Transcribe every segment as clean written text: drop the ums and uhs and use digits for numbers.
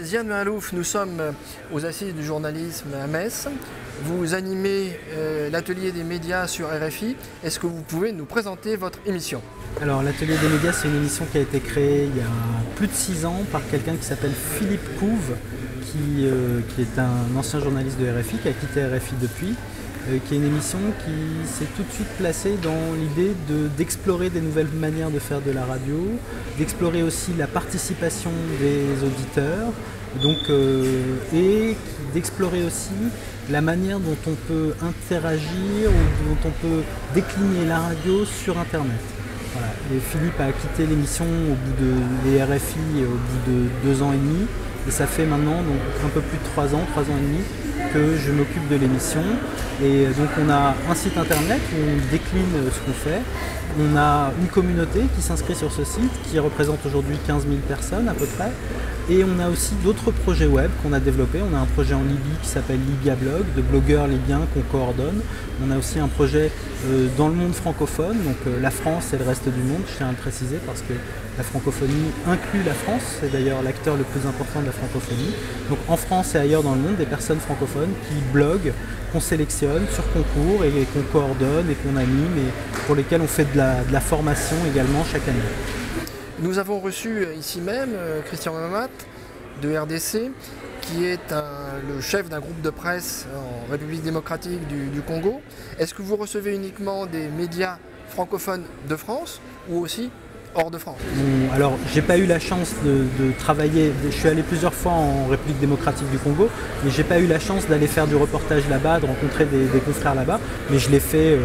Ziad Mahalouf, nous sommes aux Assises du journalisme à Metz. Vous animez l'atelier des médias sur RFI. Est-ce que vous pouvez nous présenter votre émission? Alors l'atelier des médias, c'est une émission qui a été créée il y a plus de 6 ans par quelqu'un qui s'appelle Philippe Couve, qui est un ancien journaliste de RFI, qui a quitté RFI depuis, qui est une émission qui s'est tout de suite placée dans l'idée d'explorer des nouvelles manières de faire de la radio, d'explorer aussi la participation des auditeurs, et d'explorer aussi la manière dont on peut interagir ou dont on peut décliner la radio sur Internet. Voilà. Et Philippe a quitté l'émission au bout des RFI au bout de 2 ans et demi. Et ça fait maintenant donc, un peu plus de 3 ans et demi, que je m'occupe de l'émission. Et donc on a un site internet où on décline ce qu'on fait. On a une communauté qui s'inscrit sur ce site, qui représente aujourd'hui 15 000 personnes à peu près. Et on a aussi d'autres projets web qu'on a développés. On a un projet en Libye qui s'appelle Libya Blog, de blogueurs libyens qu'on coordonne. On a aussi un projet dans le monde francophone, donc la France et le reste du monde, je tiens à le préciser, parce que la francophonie inclut la France, c'est d'ailleurs l'acteur le plus important de la francophonie. Donc en France et ailleurs dans le monde, des personnes francophones qui bloguent, qu'on sélectionne sur concours et qu'on coordonne et qu'on anime et pour lesquels on fait de la formation également chaque année. Nous avons reçu ici même Christian Mamat de RDC, qui est le chef d'un groupe de presse en République démocratique du Congo. Est-ce que vous recevez uniquement des médias francophones de France ou aussi hors de France? Alors, j'ai pas eu la chance de travailler, je suis allé plusieurs fois en République démocratique du Congo, mais j'ai pas eu la chance d'aller faire du reportage là-bas, de rencontrer des confrères là-bas, mais je l'ai fait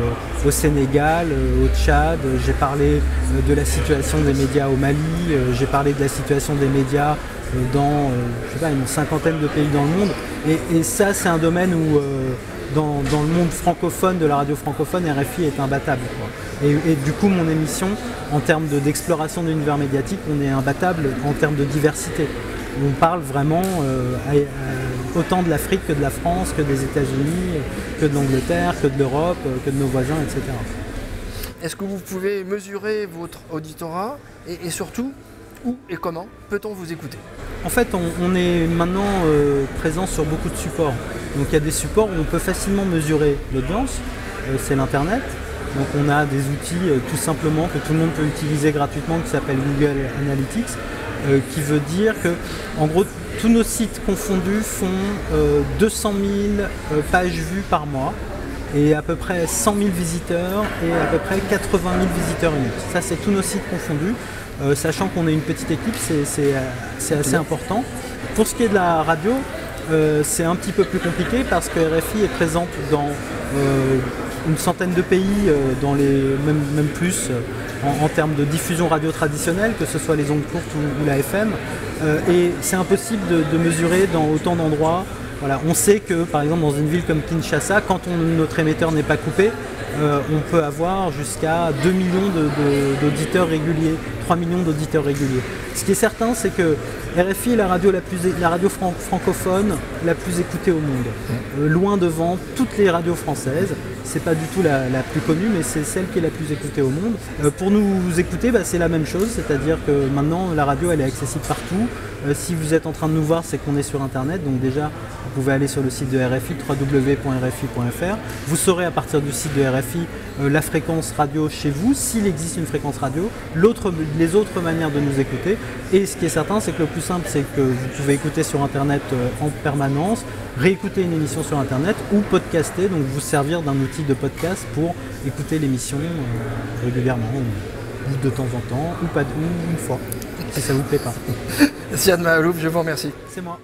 au Sénégal, au Tchad, j'ai parlé de la situation des médias au Mali, j'ai parlé de la situation des médias dans je sais pas, une 50aine de pays dans le monde, et ça c'est un domaine où dans le monde francophone, de la radio francophone, RFI est imbattable, quoi. Et du coup, mon émission, en termes d'exploration de l'univers médiatique, on est imbattable en termes de diversité. On parle vraiment autant de l'Afrique que de la France, que des États-Unis, que de l'Angleterre, que de l'Europe, que de nos voisins, etc. Est-ce que vous pouvez mesurer votre auditorat et surtout, où et comment peut-on vous écouter? En fait, on est maintenant présent sur beaucoup de supports. Donc il y a des supports où on peut facilement mesurer l'audience, c'est l'Internet. Donc on a des outils tout simplement que tout le monde peut utiliser gratuitement qui s'appelle Google Analytics, qui veut dire que en gros tous nos sites confondus font 200 000 pages vues par mois et à peu près 100 000 visiteurs et à peu près 80 000 visiteurs uniques. Ça c'est tous nos sites confondus, sachant qu'on est une petite équipe, c'est assez important. Pour ce qui est de la radio, c'est un petit peu plus compliqué parce que RFI est présente dans une centaine de pays, dans même plus en termes de diffusion radio traditionnelle, que ce soit les ondes courtes ou la FM. Et c'est impossible de mesurer dans autant d'endroits. Voilà. On sait que par exemple dans une ville comme Kinshasa, quand notre émetteur n'est pas coupé, on peut avoir jusqu'à 2 millions d'auditeurs réguliers, 3 millions d'auditeurs réguliers. Ce qui est certain, c'est que RFI est la radio francophone la plus écoutée au monde. Loin devant toutes les radios françaises. C'est pas du tout la plus connue, mais c'est celle qui est la plus écoutée au monde. Pour nous écouter, c'est la même chose, c'est-à-dire que maintenant la radio elle est accessible partout. Si vous êtes en train de nous voir, c'est qu'on est sur Internet, donc déjà vous pouvez aller sur le site de RFI, www.rfi.fr. Vous saurez à partir du site de RFI la fréquence radio chez vous, s'il existe une fréquence radio, les autres manières de nous écouter. Et ce qui est certain, c'est que le plus simple, c'est que vous pouvez écouter sur Internet en permanence, réécouter une émission sur Internet ou podcaster, donc vous servir d'un outil de podcast pour écouter l'émission régulièrement, ou de temps en temps, ou une fois, si ça vous plaît pas. Ziad Mahalouf, je vous remercie. C'est moi.